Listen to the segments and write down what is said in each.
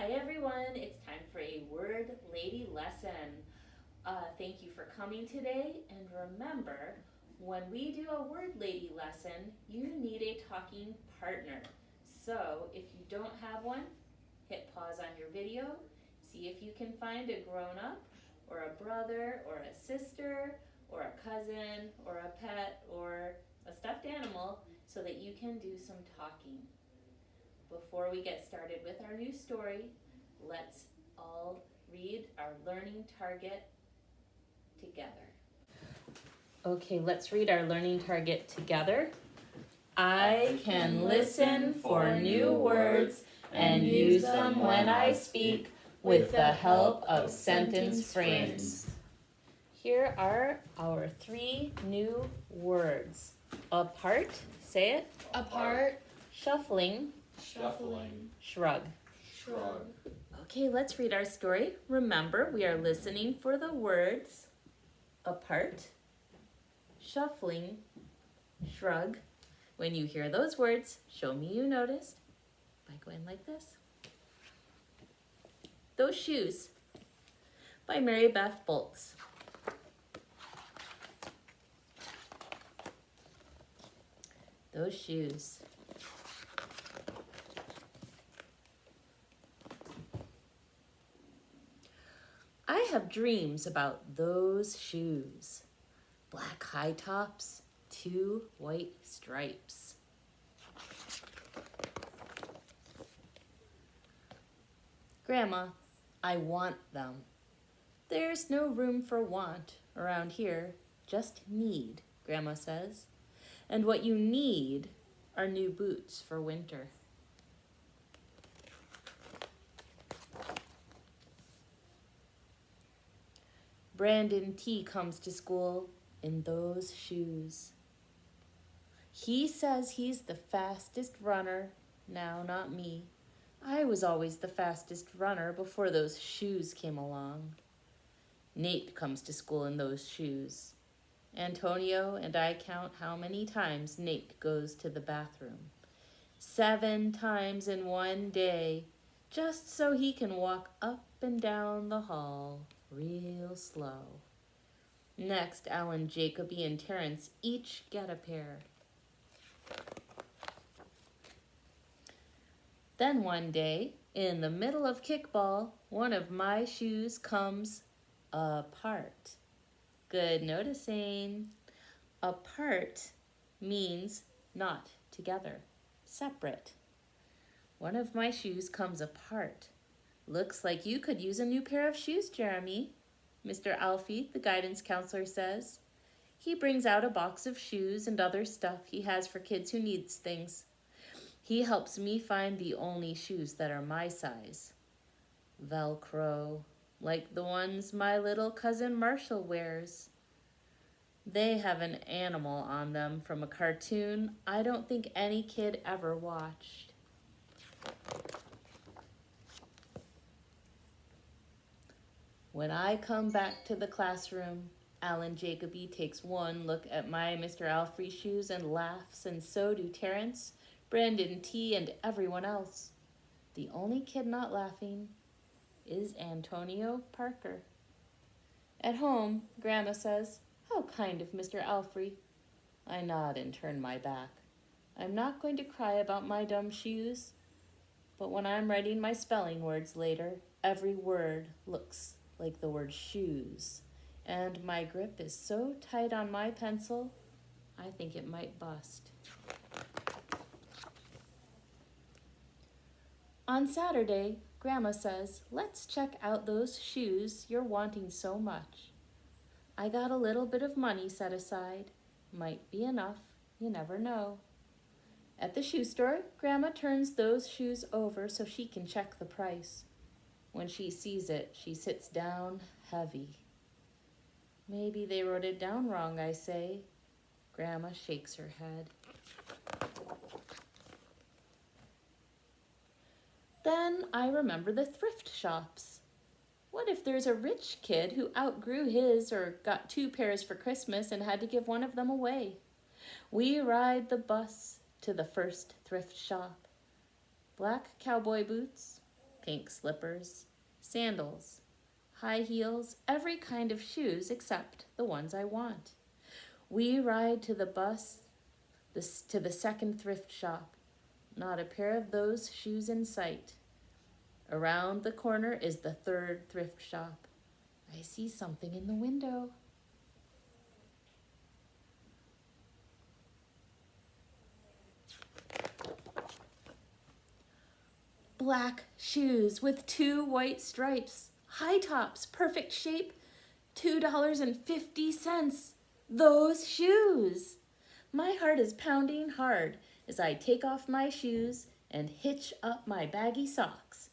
Hi everyone, it's time for a Word Lady lesson. Thank you for coming today, and remember, when we do a Word Lady lesson, you need a talking partner. So if you don't have one, hit pause on your video, see if you can find a grown-up, or a brother, or a sister, or a cousin, or a pet, or a stuffed animal, so that you can do some talking. Before we get started with our new story, let's all read our learning target together. Okay, let's read our learning target together. I can listen for new words and use them when I speak with the help of sentence frames. Here are our 3 new words. Apart, say it. Apart. Shuffling. Shuffling. Shrug. Shrug. Okay, let's read our story. Remember, we are listening for the words apart, shuffling, shrug. When you hear those words, show me you noticed by going like this. Those Shoes by Mary Beth Boltz. Those shoes. I have dreams about those shoes. Black high tops, 2 white stripes. Grandma, I want them. There's no room for want around here, just need, Grandma says. And what you need are new boots for winter. Brandon T. comes to school in those shoes. He says he's the fastest runner. Now, not me. I was always the fastest runner before those shoes came along. Nate comes to school in those shoes. Antonio and I count how many times Nate goes to the bathroom. 7 times in one day, just so he can walk up and down the hall real slow. Next, Alan, Jacoby, and Terrence each get a pair. Then one day, in the middle of kickball, one of my shoes comes apart. Good noticing. Apart means not together, separate. One of my shoes comes apart. Looks like you could use a new pair of shoes, Jeremy, Mr. Alfie, the guidance counselor, says. He brings out a box of shoes and other stuff he has for kids who needs things. He helps me find the only shoes that are my size. Velcro, like the ones my little cousin Marshall wears. They have an animal on them from a cartoon I don't think any kid ever watched. When I come back to the classroom, Alan Jacoby takes one look at my Mr. Alfrey shoes and laughs, and so do Terrence, Brandon T., and everyone else. The only kid not laughing is Antonio Parker. At home, Grandma says, "How kind of Mr. Alfrey." I nod and turn my back. I'm not going to cry about my dumb shoes, but when I'm writing my spelling words later, every word looks like the word shoes, and my grip is so tight on my pencil, I think it might bust. On Saturday, Grandma says, let's check out those shoes you're wanting so much. I got a little bit of money set aside. Might be enough, you never know. At the shoe store, Grandma turns those shoes over so she can check the price. When she sees it, she sits down heavy. Maybe they wrote it down wrong, I say. Grandma shakes her head. Then I remember the thrift shops. What if there's a rich kid who outgrew his or got 2 pairs for Christmas and had to give one of them away? We ride the bus to the first thrift shop. Black cowboy boots, pink slippers, sandals, high heels, every kind of shoes except the ones I want. We ride to the bus, to the second thrift shop. Not a pair of those shoes in sight. Around the corner is the third thrift shop. I see something in the window. Black shoes with 2 white stripes. High tops, perfect shape, $2.50. Those shoes! My heart is pounding hard as I take off my shoes and hitch up my baggy socks.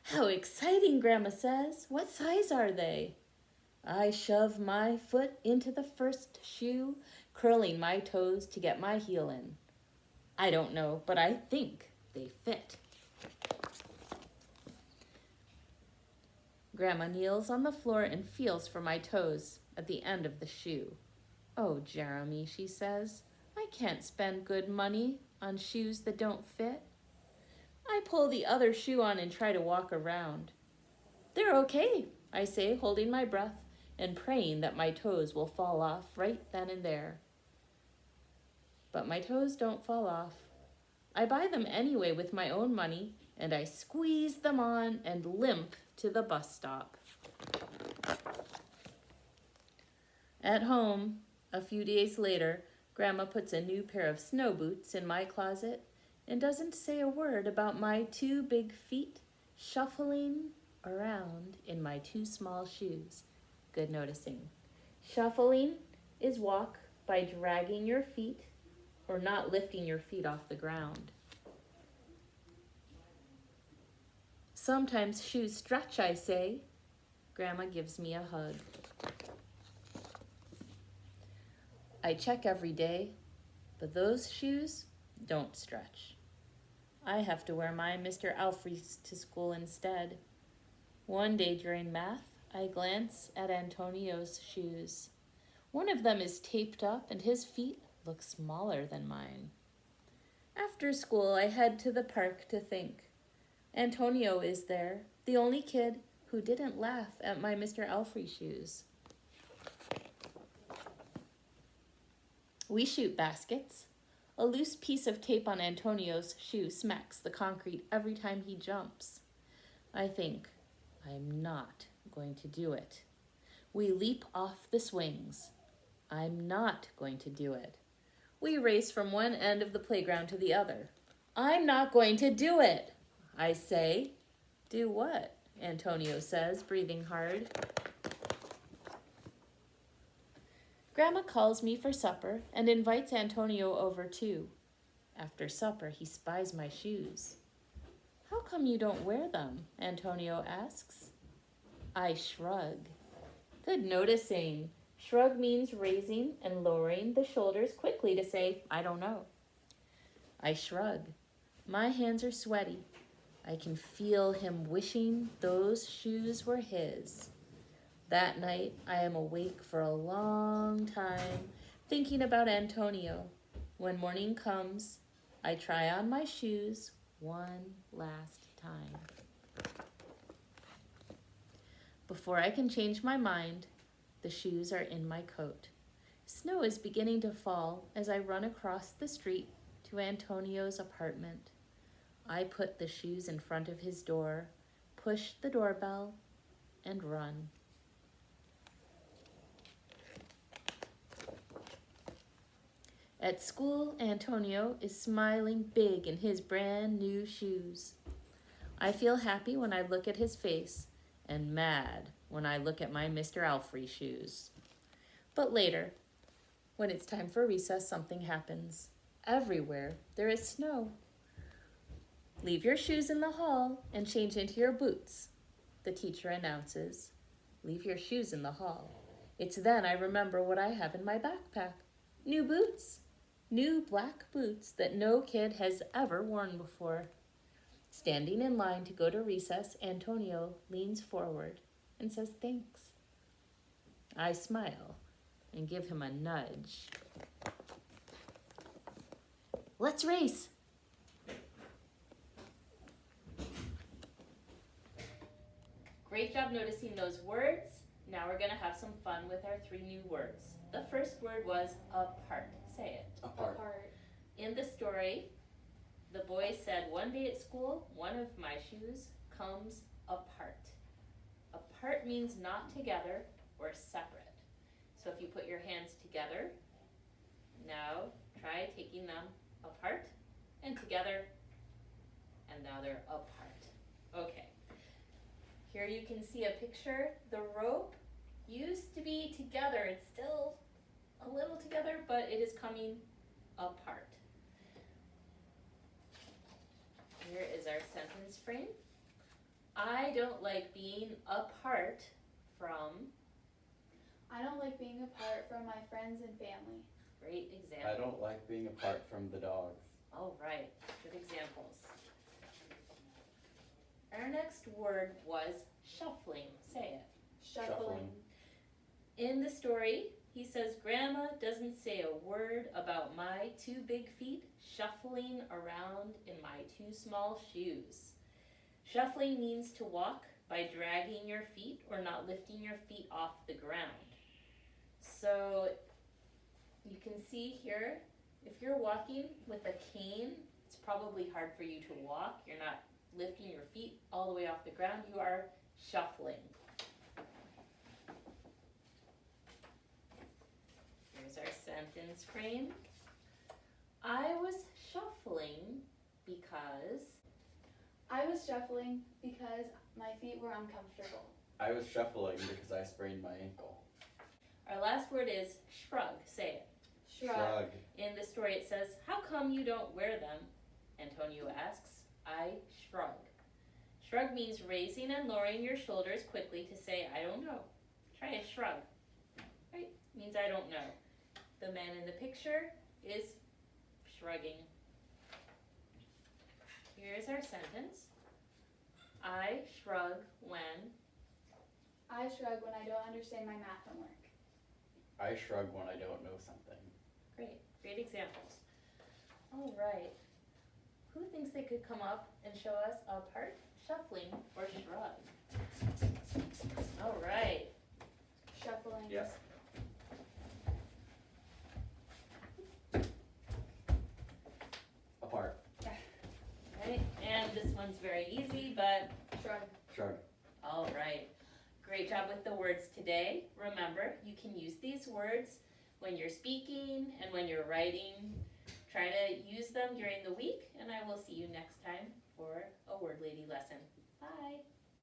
How exciting, Grandma says. What size are they? I shove my foot into the first shoe, curling my toes to get my heel in. I don't know, but I think they fit. Grandma kneels on the floor and feels for my toes at the end of the shoe. Oh, Jeremy, she says, I can't spend good money on shoes that don't fit. I pull the other shoe on and try to walk around. They're okay, I say, holding my breath and praying that my toes will fall off right then and there. But my toes don't fall off. I buy them anyway with my own money, and I squeeze them on and limp to the bus stop. At home, a few days later, Grandma puts a new pair of snow boots in my closet and doesn't say a word about my 2 big feet shuffling around in my 2 small shoes. Good noticing. Shuffling is walk by dragging your feet or not lifting your feet off the ground. Sometimes shoes stretch, I say. Grandma gives me a hug. I check every day, but those shoes don't stretch. I have to wear my Mr. Alfrey's to school instead. One day during math, I glance at Antonio's shoes. One of them is taped up and his feet look smaller than mine. After school, I head to the park to think. Antonio is there, the only kid who didn't laugh at my Mr. Alfrey shoes. We shoot baskets. A loose piece of tape on Antonio's shoe smacks the concrete every time he jumps. I think, I'm not going to do it. We leap off the swings. I'm not going to do it. We race from one end of the playground to the other. I'm not going to do it, I say. Do what? Antonio says, breathing hard. Grandma calls me for supper and invites Antonio over too. After supper, he spies my shoes. How come you don't wear them? Antonio asks. I shrug. Good noticing. Shrug means raising and lowering the shoulders quickly to say, I don't know. I shrug. My hands are sweaty. I can feel him wishing those shoes were his. That night, I am awake for a long time, thinking about Antonio. When morning comes, I try on my shoes one last time. Before I can change my mind, the shoes are in my coat. Snow is beginning to fall as I run across the street to Antonio's apartment. I put the shoes in front of his door, push the doorbell, and run. At school, Antonio is smiling big in his brand new shoes. I feel happy when I look at his face and mad when I look at my Mr. Alfrey shoes. But later, when it's time for recess, something happens. Everywhere there is snow. Leave your shoes in the hall and change into your boots, the teacher announces. Leave your shoes in the hall. It's then I remember what I have in my backpack. New boots. New black boots that no kid has ever worn before. Standing in line to go to recess, Antonio leans forward and says thanks. I smile and give him a nudge. Let's race. Great job noticing those words. Now we're gonna have some fun with our 3 new words. The first word was apart. Say it. Apart. In the story, the boy said, one day at school, one of my shoes comes apart. Apart means not together or separate. So if you put your hands together, now try taking them apart and together, and now they're apart. Okay. Here you can see a picture. The rope used to be together. It's still a little together, but it is coming apart. Here is our sentence frame. I don't like being apart from. I don't like being apart from my friends and family. Great example. I don't like being apart from the dogs. All right, good examples. Our next word was shuffling. Say it. Shuffling. In the story, he says, Grandma doesn't say a word about my 2 big feet shuffling around in my 2 small shoes. Shuffling means to walk by dragging your feet or not lifting your feet off the ground. So you can see here, if you're walking with a cane, it's probably hard for you to walk. You're not lifting your feet all the way off the ground. You are shuffling. Here's our sentence frame. I was shuffling because. I was shuffling because my feet were uncomfortable. I was shuffling because I sprained my ankle. Our last word is shrug. Say it. Shrug. In the story it says, how come you don't wear them? Antonio asks. I shrug. Shrug means raising and lowering your shoulders quickly to say, I don't know. Try a shrug. Right? Means I don't know. The man in the picture is shrugging. Here's our sentence. I shrug when. I shrug when I don't understand my math homework. I shrug when I don't know something. Great examples. All right. Who thinks they could come up and show us apart, shuffling, or shrug? All right. Shuffling. Yes. Apart. Right. And this one's very easy, but Shrug. Shrug. all right. Great job with the words today. Remember, you can use these words when you're speaking and when you're writing. Try to use them during the week, and I will see you next time for a Word Lady lesson.